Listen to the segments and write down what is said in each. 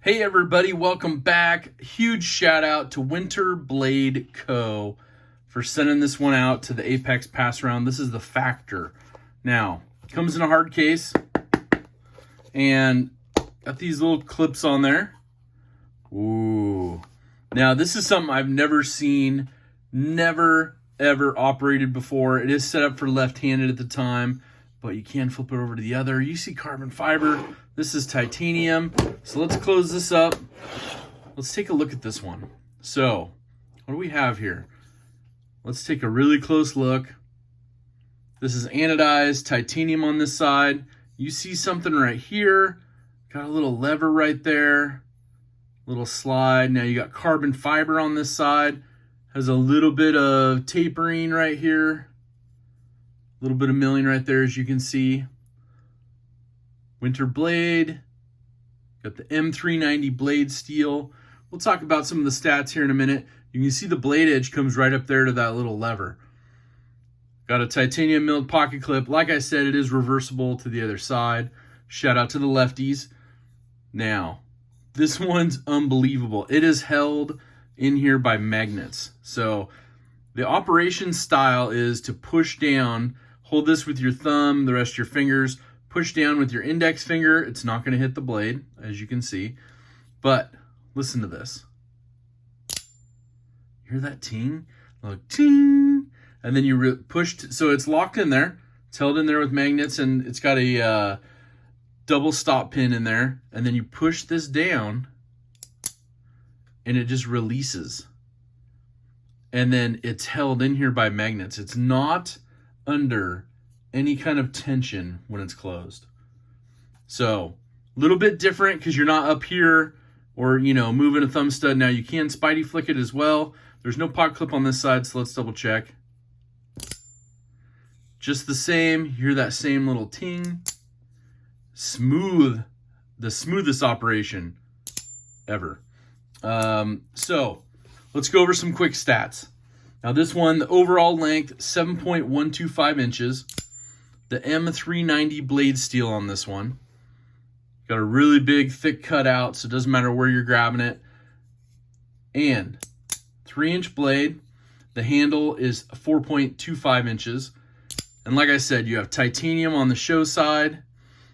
Hey everybody, welcome back. Huge shout out to Winter Blade Co. for sending this one out to the Apex Pass Round. This is the Factor. Now, comes in a hard case and got these little clips on there. Ooh. Now, this is something I've never seen, never ever operated before. It is set up for left-handed at the time, but you can flip it over to the other. You see carbon fiber. This is titanium. So let's close this up. Let's take a look at this one. So, what do we have here? Let's take a really close look. This is anodized titanium on this side. You see something right here. Got a little lever right there. Little slide. Now you got carbon fiber on this side. Has a little bit of tapering right here. A little bit of milling right there, as you can see. Winter blade. Got the M390 blade steel. We'll talk about some of the stats here in a minute. You can see the blade edge comes right up there to that little lever. Got a titanium milled pocket clip. Like I said, it is reversible to the other side. Shout out to the lefties. Now, this one's unbelievable. It is held in here by magnets. So the operation style is to push down, hold this with your thumb, the rest of your fingers, push down with your index finger. It's not going to hit the blade, as you can see. But listen to this. Hear that ting? Like ting. And then you pushed, so it's locked in there. It's held in there with magnets, and it's got a double stop pin in there. And then you push this down, and it just releases. And then it's held in here by magnets. It's not under any kind of tension when it's closed. So a little bit different because you're not up here or, moving a thumb stud. Now you can spidey flick it as well. There's no pot clip on this side, so let's double check. Just the same. You hear that same little ting. Smooth. The smoothest operation ever. So let's go over some quick stats. Now this one, the overall length, 7.125 inches. The M390 blade steel on this one. Got a really big, thick cutout, so it doesn't matter where you're grabbing it. And 3-inch blade. The handle is 4.25 inches. And like I said, you have titanium on the show side.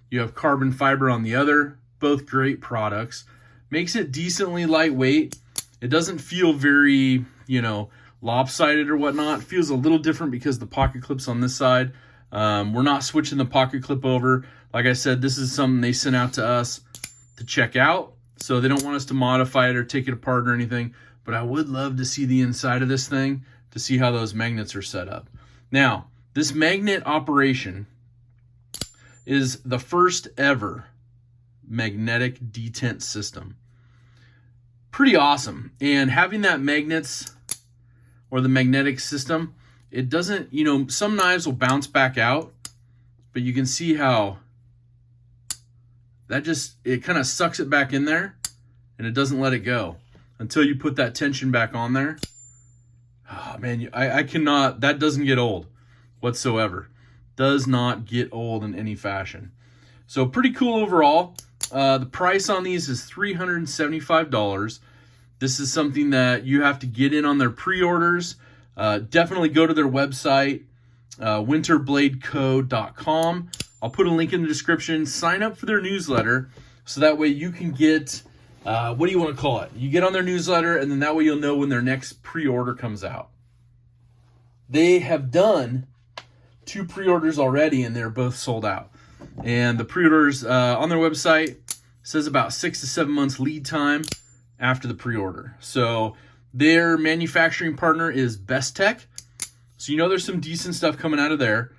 You have carbon fiber on the other. Both great products. Makes it decently lightweight. It doesn't feel very, lopsided or whatnot. It feels a little different because the pocket clip's on this side. We're not switching the pocket clip over. Like I said, this is something they sent out to us to check out. So they don't want us to modify it or take it apart or anything. But I would love to see the inside of this thing to see how those magnets are set up. Now, this magnet operation is the first ever magnetic detent system. Pretty awesome. And having that magnets or the magnetic system, it doesn't, some knives will bounce back out, but you can see how that it kind of sucks it back in there and it doesn't let it go until you put that tension back on there. Oh man, I cannot, that doesn't get old whatsoever. Does not get old in any fashion. So pretty cool overall. The price on these is $375. This is something that you have to get in on their pre-orders. Definitely go to their website, winterbladeco.com. I'll put a link in the description. Sign up for their newsletter so that way you can get, what do you want to call it? You get on their newsletter, and then that way you'll know when their next pre-order comes out. They have done 2 pre-orders already, and they're both sold out. And the pre-orders on their website says about 6 to 7 months lead time after the pre-order. So their manufacturing partner is Best Tech. So there's some decent stuff coming out of there.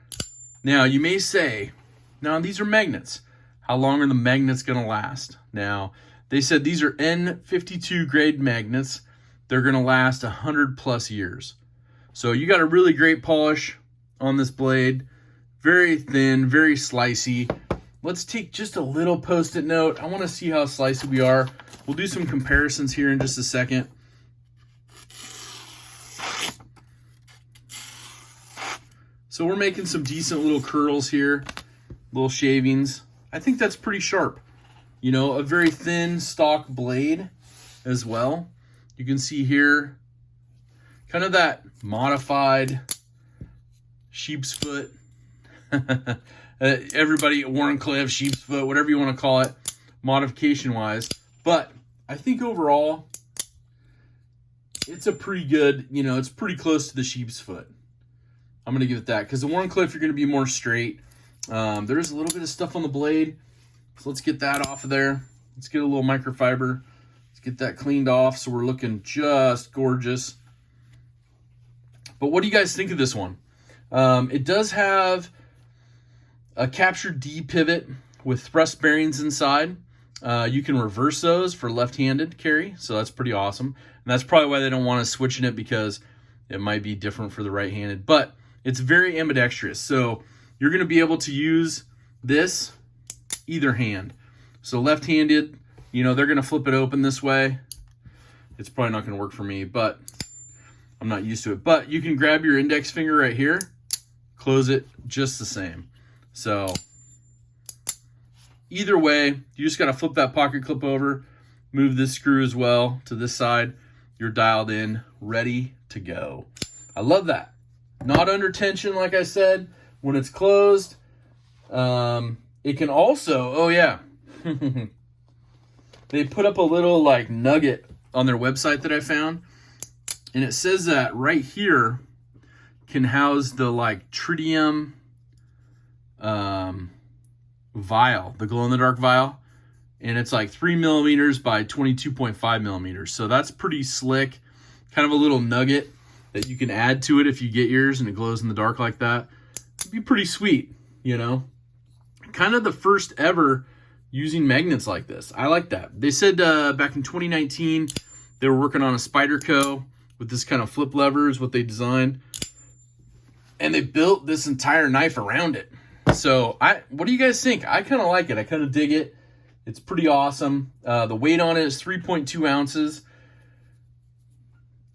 Now you may say, now these are magnets. How long are the magnets going to last? Now they said these are N52 grade magnets. They're going to last 100 plus years. So you got a really great polish on this blade. Very thin, very slicey. Let's take just a little Post-it note. I want to see how slicey we are. We'll do some comparisons here in just a second. So we're making some decent little curls here, little shavings. I think that's pretty sharp. You know, a very thin stock blade as well. You can see here kind of that modified sheep's foot. Everybody, Warncliffe, sheep's foot, whatever you want to call it, modification wise. But I think overall, it's a pretty good, you know, it's pretty close to the sheep's foot. I'm going to give it that, because the Warncliffe, you're going to be more straight. There's a little bit of stuff on the blade, so let's get that off of there. Let's get a little microfiber. Let's get that cleaned off so we're looking just gorgeous. But what do you guys think of this one? It does have a capture D pivot with thrust bearings inside. You can reverse those for left-handed carry, so that's pretty awesome. And that's probably why they don't want to switch in it, because it might be different for the right-handed. But it's very ambidextrous, so you're going to be able to use this either hand. So left-handed, you know, they're going to flip it open this way. It's probably not going to work for me, but I'm not used to it. But you can grab your index finger right here, close it just the same. So either way, you just got to flip that pocket clip over, move this screw as well to this side. You're dialed in, ready to go. I love that. Not under tension, like I said. When it's closed, it can also, oh yeah, they put up a little like nugget on their website that I found, and it says that right here can house the like tritium vial, the glow-in-the-dark vial, and it's like 3 millimeters by 22.5 millimeters. So that's pretty slick. Kind of a little nugget that you can add to it if you get yours and it glows in the dark like that. It'd be pretty sweet, you know. Kind of the first ever using magnets like this. I like that. They said back in 2019 they were working on a Spyderco with this kind of flip lever is what they designed, and they built this entire knife around it. So what do you guys think? I kind of like it. I kind of dig it. It's pretty awesome. The weight on it is 3.2 ounces.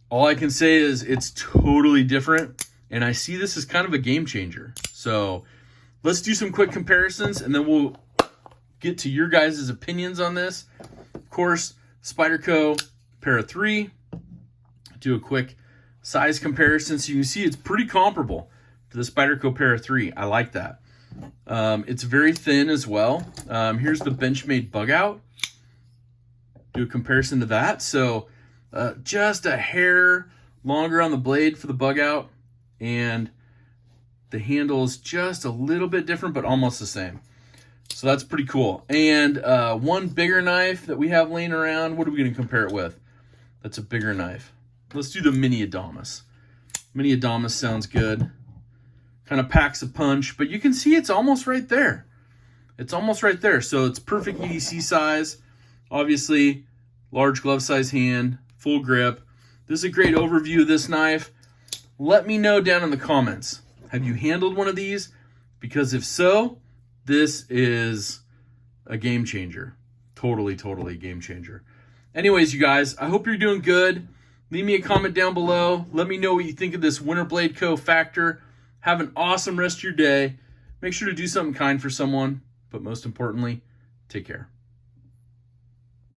All I can say is it's totally different, and I see this as kind of a game changer. So let's do some quick comparisons, and then we'll get to your guys' opinions on this. Of course, Spyderco Para 3. Do a quick size comparison so you can see it's pretty comparable to the Spyderco Para 3. I like that. It's very thin as well. Here's the Benchmade bug out. Do a comparison to that. So just a hair longer on the blade for the bug out, and the handle is just a little bit different, but almost the same. So that's pretty cool. And one bigger knife that we have laying around, what are we going to compare it with? That's a bigger knife. Let's do the Mini Adamas. Mini Adamas sounds good. Kind of packs a punch, but you can see it's almost right there. It's almost right there. So it's perfect EDC size. Obviously, large glove size hand, full grip. This is a great overview of this knife. Let me know down in the comments. Have you handled one of these? Because if so, this is a game changer. Totally, totally game changer. Anyways, you guys, I hope you're doing good. Leave me a comment down below. Let me know what you think of this Winterblade Co. Factor. Have an awesome rest of your day. Make sure to do something kind for someone, but most importantly, take care.